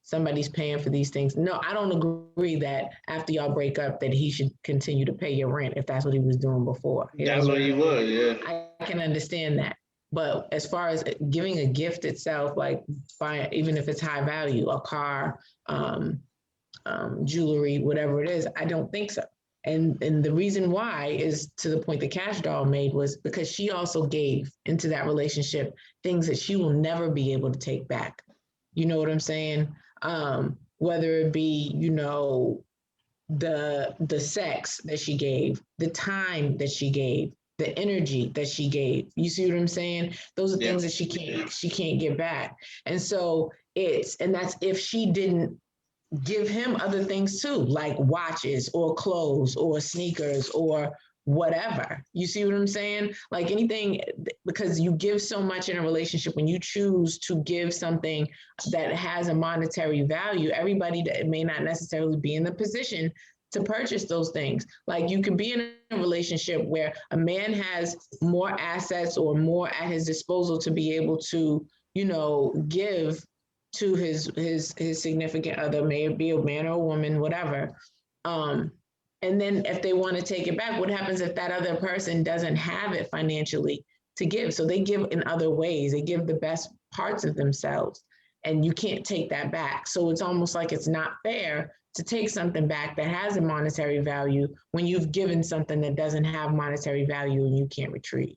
somebody's paying for these things. No, I don't agree that after y'all break up that he should continue to pay your rent if that's what he was doing before. That's what he was, yeah. I can understand that. But as far as giving a gift itself, like fine, even if it's high value, a car, jewelry, whatever it is, I don't think so. And the reason why is to the point that Cash Doll made, was because she also gave into that relationship things that she will never be able to take back. You know what I'm saying? Whether it be, you know, the sex that she gave, the time that she gave, the energy that she gave. You see what I'm saying? Those are Yeah. things that she can't get back. And so and that's if she didn't give him other things too, like watches or clothes or sneakers or whatever. You see what I'm saying? Like anything, because you give so much in a relationship. When you choose to give something that has a monetary value, everybody that may not necessarily be in the position to purchase those things. Like you can be in a relationship where a man has more assets or more at his disposal to be able to, you know, give to his significant other, may it be a man or a woman, whatever. And then if they want to take it back, what happens if that other person doesn't have it financially to give? So they give in other ways. They give the best parts of themselves, and you can't take that back. So it's almost like it's not fair to take something back that has a monetary value when you've given something that doesn't have monetary value and you can't retrieve.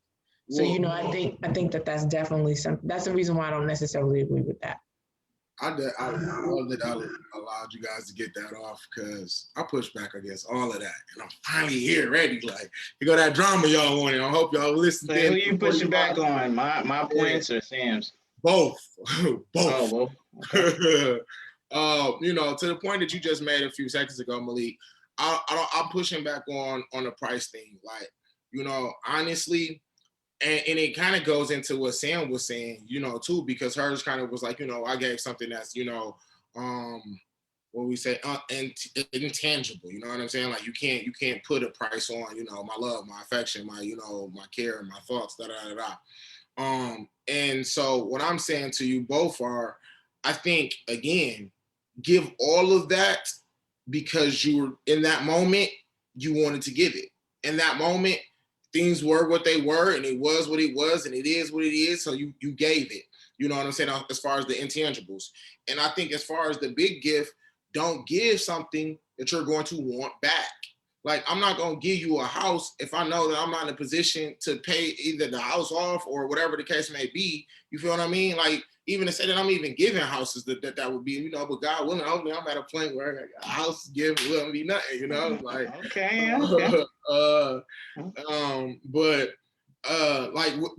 So, you know, I think that that's definitely something. That's the reason why I don't necessarily agree with that. I love that I allowed you guys to get that off, because I pushed back against all of that, and I'm finally here, ready. Like, you got that drama y'all wanted. I hope y'all listen. So who you pushing back on? My points or Sam's? Both, both. Oh, well, okay. You know, to the point that you just made a few seconds ago, Malik. I'm pushing back on the price thing. Like, you know, honestly. And it kind of goes into what Sam was saying, you know, too, because hers kind of was like, you know, I gave something that's, you know, what we say, intangible. You know what I'm saying? Like you can't put a price on, you know, my love, my affection, my, you know, my care, my thoughts, da da da da. And so what I'm saying to you both are, I think again, give all of that because you were in that moment, you wanted to give it. In that moment, things were what they were, and it was what it was, and it is what it is. So you gave it. You know what I'm saying? As far as the intangibles. And I think as far as the big gift, don't give something that you're going to want back. Like, I'm not going to give you a house if I know that I'm not in a position to pay either the house off or whatever the case may be. You feel what I mean? Like, even to say that I'm even giving houses, that would be, you know, but God willing, hopefully I'm at a point where a house give wouldn't be nothing, you know? Like, Okay. but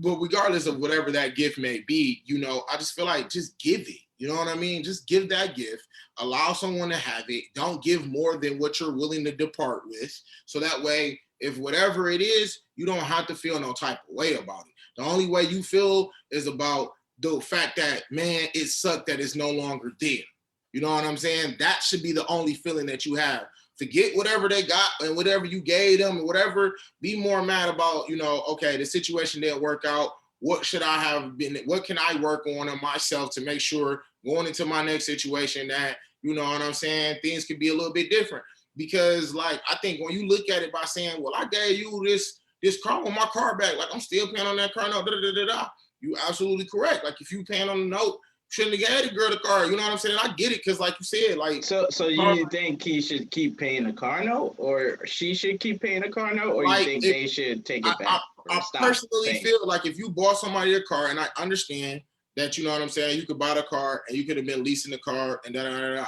regardless of whatever that gift may be, you know, I just feel like just give it. You know what I mean? Just give that gift. Allow someone to have it. Don't give more than what you're willing to depart with. So that way, if whatever it is, you don't have to feel no type of way about it. The only way you feel is about the fact that, man, it sucked that it's no longer there. You know what I'm saying? That should be the only feeling that you have. Forget whatever they got and whatever you gave them and whatever. Be more mad about, you know, okay, the situation didn't work out. What should I have been? What can I work on myself to make sure going into my next situation that, you know what I'm saying, things can be a little bit different? Because, like, I think when you look at it by saying, well, I gave you this car on my car back, like I'm still paying on that car note, you absolutely correct. Like, if you paying on the note, shouldn't have gave the girl the car. You know what I'm saying? I get it, because like you said, like, so you think he should keep paying the car note, or she should keep paying the car note, or like, you think they should take it back? I personally feel like if you bought somebody a car, and I understand that, you know what I'm saying, you could buy the car and you could have been leasing the car and da.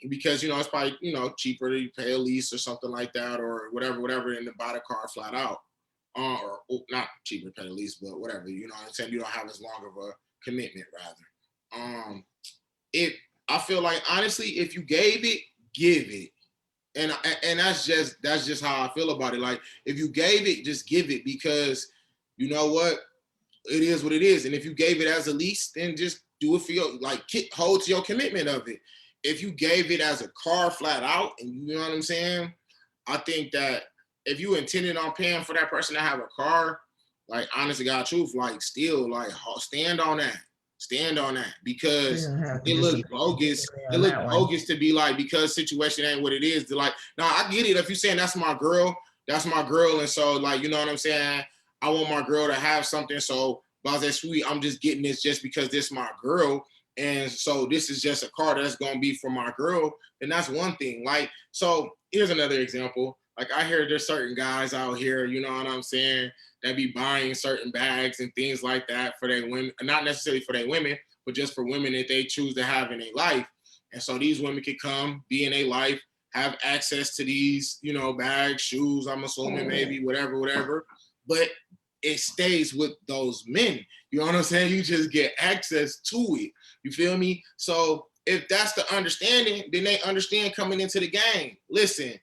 Because, you know, it's probably, you know, cheaper to pay a lease or something like that, or whatever, and to buy the car flat out. Or not cheaper to pay a lease, but whatever, you know what I'm saying? You don't have as long of a commitment, rather. If I feel like, honestly, if you gave it, give it. And that's just how I feel about it. Like, if you gave it, just give it, because you know what? It is what it is. And if you gave it as a lease, then just do it for your, like, hold to your commitment of it. If you gave it as a car flat out, and you know what I'm saying, I think that if you intended on paying for that person to have a car, like, honest to God truth, like, still, like, stand on that. Stand on that, because it looks bogus. It looks bogus to be like, because situation ain't what it is. To like, now I get it. If you're saying that's my girl, and so, like, you know what I'm saying, I want my girl to have something. So, Baz Sweet, I'm just getting this just because this is my girl, and so this is just a car that's gonna be for my girl. And that's one thing. Like, so here's another example. Like, I hear there's certain guys out here, you know what I'm saying, that be buying certain bags and things like that for their women, not necessarily for their women, but just for women that they choose to have in their life. And so these women can come, be in their life, have access to these, you know, bags, shoes, I'm assuming, maybe, whatever. But it stays with those men. You know what I'm saying? You just get access to it. You feel me? So if that's the understanding, then they understand coming into the game. Listen,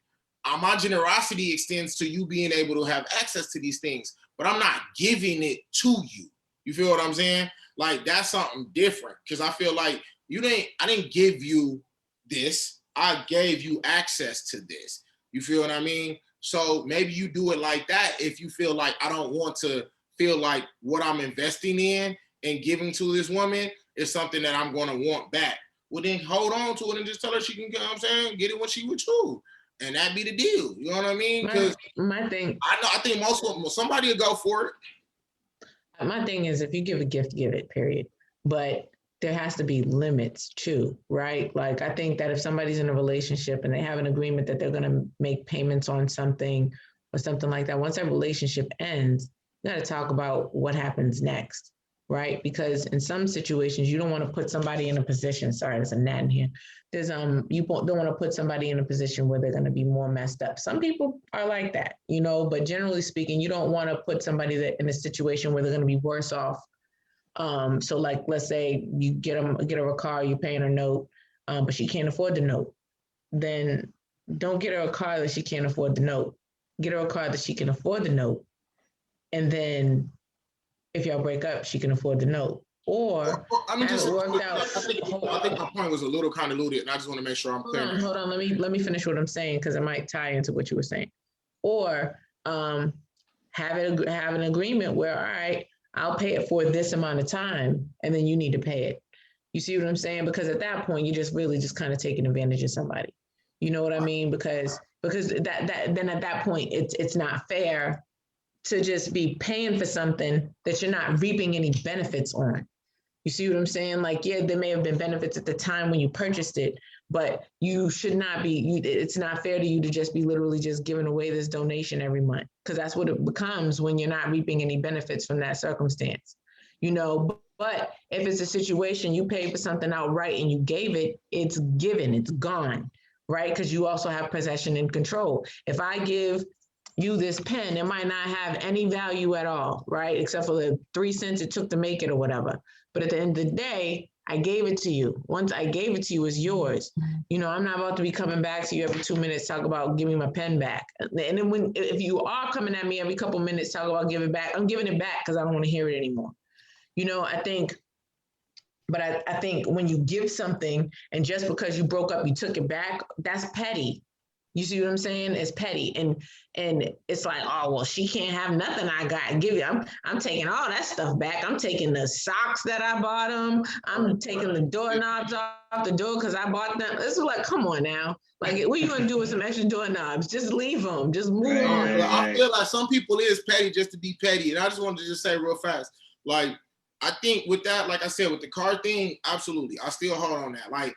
my generosity extends to you being able to have access to these things, but I'm not giving it to you. You feel what I'm saying? Like, that's something different, because I feel like I didn't give you this. I gave you access to this. You feel what I mean? So maybe you do it like that if you feel like I don't want to feel like what I'm investing in and giving to this woman is something that I'm going to want back. Well, then hold on to it and just tell her she can, you know what I'm saying, get it when she with you. And that'd be the deal. You know what I mean? Because my thing, I think most of them, somebody will go for it. my thing is, if you give a gift, give it, period. But there has to be limits too, right? Like, I think that if somebody's in a relationship and they have an agreement that they're going to make payments on something or something like that, once that relationship ends, you got to talk about what happens next, right? Because in some situations, you don't want to put somebody in a position. Sorry, there's a gnat in here. There's you don't want to put somebody in a position where they're going to be more messed up. Some people are like that, you know, but generally speaking, you don't want to put somebody that in a situation where they're going to be worse off. So like, let's say you get her a car, you're paying her note, but she can't afford the note. Then don't get her a car that she can't afford the note. Get her a car that she can afford the note. And then if y'all break up, she can afford the note. Or I think my point was a little convoluted, and I just want to make sure I'm clear. Hold on. Let me finish what I'm saying, because it might tie into what you were saying. Or have an agreement where, all right, I'll pay it for this amount of time, and then you need to pay it. You see what I'm saying? Because at that point, you're just really just kind of taking advantage of somebody. You know what I mean? Because that then at that point, it's not fair to just be paying for something that you're not reaping any benefits on. You see what I'm saying? Like, yeah, there may have been benefits at the time when you purchased it, but you should not be, it's not fair to you to just be literally just giving away this donation every month, because that's what it becomes when you're not reaping any benefits from that circumstance, you know. But if it's a situation you paid for something outright and you gave it, it's given, it's gone, right? Because you also have possession and control. If I give you this pen, it might not have any value at all, right? Except for the 3 cents it took to make it or whatever. But at the end of the day, I gave it to you. Once I gave it to you, it's yours. You know, I'm not about to be coming back to you every 2 minutes, talk about giving my pen back. And then if you are coming at me every couple minutes, talk about giving it back, I'm giving it back because I don't want to hear it anymore. You know, I think when you give something and just because you broke up, you took it back, that's petty. You see what I'm saying? It's petty. And it's like, oh, well, she can't have nothing I got to give you. I'm taking all that stuff back. I'm taking the socks that I bought them. I'm taking the doorknobs off the door because I bought them. It's like, come on now. Like, what are you going to do with some extra doorknobs? Just leave them. Just move on. I feel like some people is petty just to be petty. And I just wanted to just say real fast, like, I think with that, like I said, with the car thing, absolutely. I still hold on that. Like,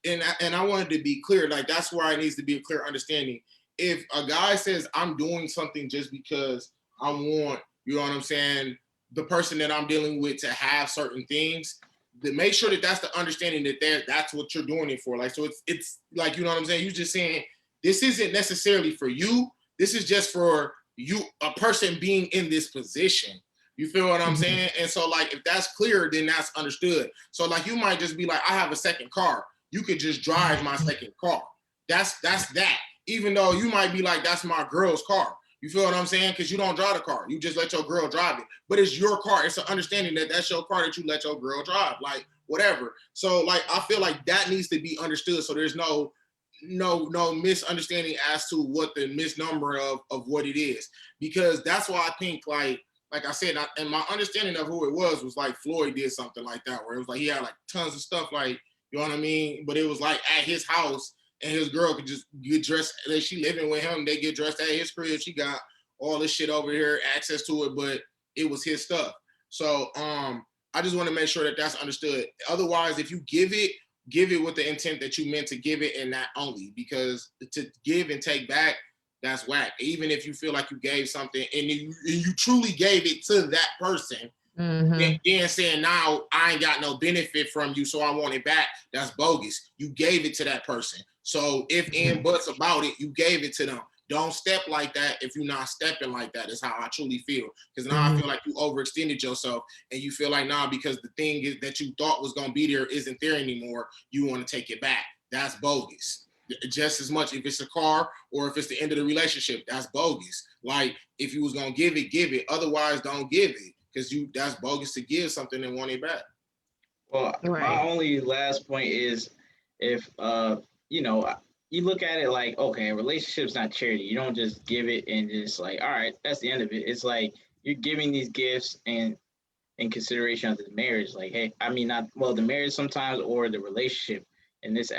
and I wanted to be clear, like, that's where it needs to be a clear understanding. If a guy says I'm doing something just because I want, you know what I'm saying, the person that I'm dealing with to have certain things, then make sure that that's the understanding that that's what you're doing it for. Like, so it's like, you know what I'm saying? You're just saying this isn't necessarily for you. This is just for you, a person being in this position. You feel what I'm saying? And so, like, if that's clear, then that's understood. So, like, you might just be like, I have a second car. You could just drive my second car. That's that. Even though you might be like, that's my girl's car. You feel what I'm saying? Because you don't drive the car. You just let your girl drive it. But it's your car. It's an understanding that that's your car that you let your girl drive. Like, whatever. So, like, I feel like that needs to be understood. So there's no misunderstanding as to what the misnomer of what it is. Because that's why I think, like I said, and my understanding of who it was like Floyd did something like that, where it was like he had like tons of stuff, like, you know what I mean? But it was like at his house, and his girl could just get dressed. Like, she living with him, they get dressed at his crib. She got all this shit over here, access to it, but it was his stuff. So I just want to make sure that that's understood. Otherwise, if you give it with the intent that you meant to give it, and not only, because to give and take back, that's whack. Even if you feel like you gave something and you truly gave it to that person, Then saying now I ain't got no benefit from you, so I want it back. That's bogus. You gave it to that person. So if and buts about it, you gave it to them. Don't step like that if you're not stepping like that. Is how I truly feel. Because now I feel like you overextended yourself, and you feel like now because the thing is that you thought was gonna be there isn't there anymore. You want to take it back. That's bogus. Just as much if it's a car or if it's the end of the relationship, that's bogus. Like if you was gonna give it, give it. Otherwise, don't give it. Because that's bogus to give something and want it back. Well, Right. my only last point is if you know, you look at it like, okay, a relationship's not charity. You don't just give it and just like, all right, that's the end of it. It's like you're giving these gifts and in consideration of the marriage. Like, hey, I mean, not well, the marriage sometimes or the relationship. In this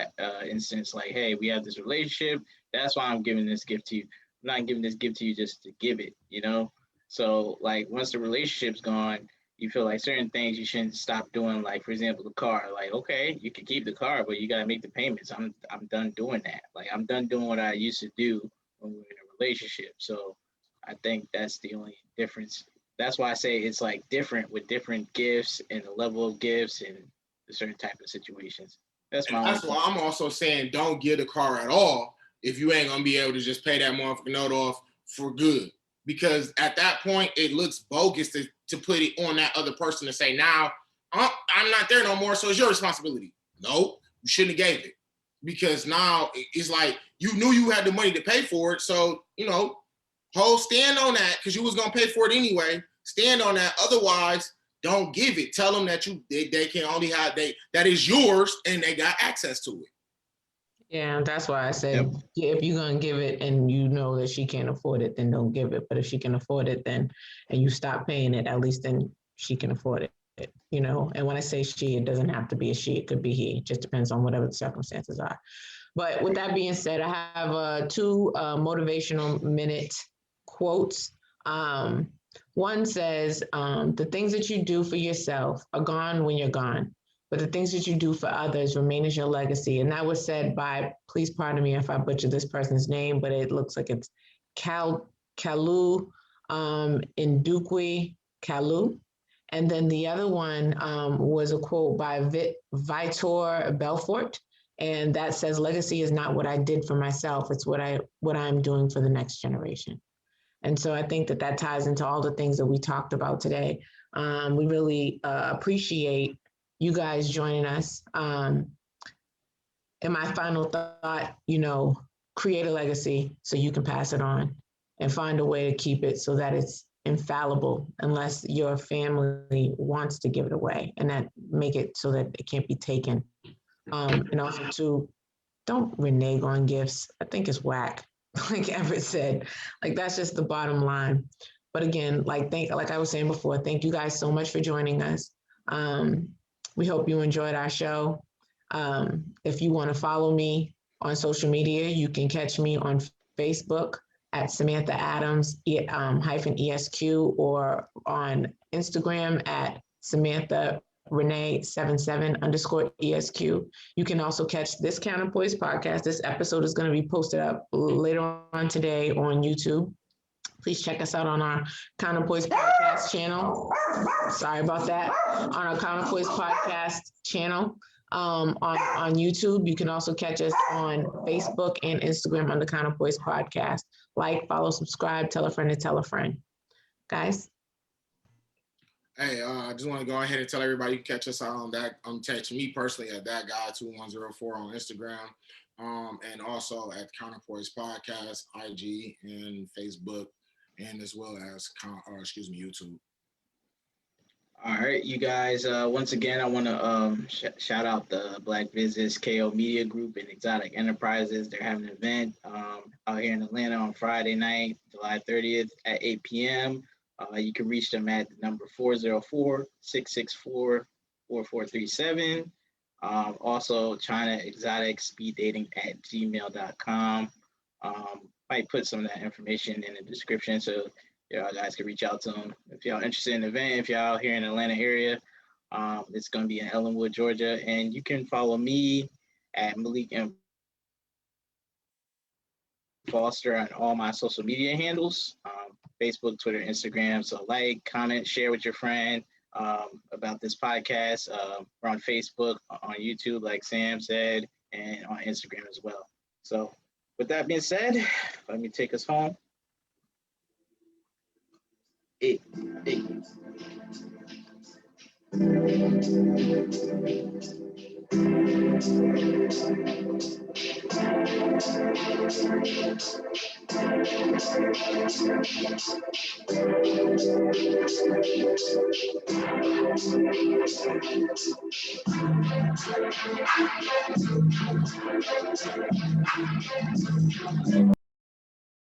instance, like, hey, we have this relationship. That's why I'm giving this gift to you. I'm not giving this gift to you just to give it, you know. So, like, once the relationship's gone, you feel like certain things you shouldn't stop doing. Like, for example, the car. Like, okay, you can keep the car, but you gotta make the payments. I'm done doing that. Like, I'm done doing what I used to do when we were in a relationship. So, I think that's the only difference. That's why I say it's like different with different gifts and the level of gifts and the certain type of situations. That's my And only that's point. why I'm also saying don't give the car at all if you ain't gonna be able to just pay that motherfucking note off for good. Because at that point, it looks bogus to put it on that other person to say, now I'm not there no more, so it's your responsibility. No, you shouldn't have gave it. Because now it's like you knew you had the money to pay for it. So, stand on that because you was gonna pay for it anyway. Stand on that. Otherwise, don't give it. Tell them that they can only have that is yours and they got access to it. Yeah, that's why I said, if you're gonna give it and you know that she can't afford it, then don't give it. But if she can afford it, then and you stop paying it, at least then she can afford it. And when I say she, it doesn't have to be a she; it could be he. It just depends on whatever the circumstances are. But with that being said, I have two motivational minute quotes. One says, the things that you do for yourself are gone when you're gone, but the things that you do for others remain as your legacy. And that was said by, please pardon me if I butcher this person's name, but it looks like it's Kalu Ndukwe Kalu. And then the other one was a quote by Vitor Belfort. And that says, legacy is not what I did for myself. It's what I'm doing for the next generation. And so I think that ties into all the things that we talked about today. We really appreciate you guys joining us. And my final thought, create a legacy so you can pass it on and find a way to keep it so that it's infallible unless your family wants to give it away, and that make it so that it can't be taken. And also too, don't renege on gifts. I think it's whack. Like Everett said, like that's just the bottom line. But again, like I was saying before, thank you guys so much for joining us. We hope you enjoyed our show. If you want to follow me on social media, you can catch me on Facebook at Samantha Adams -ESQ, or on Instagram at Samantha Renee 77_ESQ. You can also catch this Counterpoise podcast. This episode is going to be posted up later on today on YouTube. Please check us out on our Counterpoise podcast channel. Sorry about that. On our Counterpoise podcast channel on YouTube. You can also catch us on Facebook and Instagram on the Counterpoise podcast. Like, follow, subscribe, tell a friend to tell a friend. Guys. Hey, I just want to go ahead and tell everybody you can catch us on that. Catch me personally at that guy 2104 on Instagram, and also at Counterpoise Podcast, IG and Facebook, and as well as YouTube. All right, you guys. Once again, I want to shout out the Black Business KO Media Group and Exotic Enterprises. They're having an event out here in Atlanta on Friday night, July 30th at 8 p.m. You can reach them at the number 404-664-4437. Also, China Exotic Speed Dating at gmail.com. Might put some of that information in the description so y'all guys can reach out to them. If y'all interested in the event, if y'all out here in the Atlanta area, it's going to be in Ellenwood, Georgia. And you can follow me at Malik M. Foster on all my social media handles, Facebook, Twitter, Instagram. So like, comment, share with your friend. about this podcast. We're on Facebook, on YouTube, like Sam said, and on Instagram as well. So with that being said, let me take us home. Eight.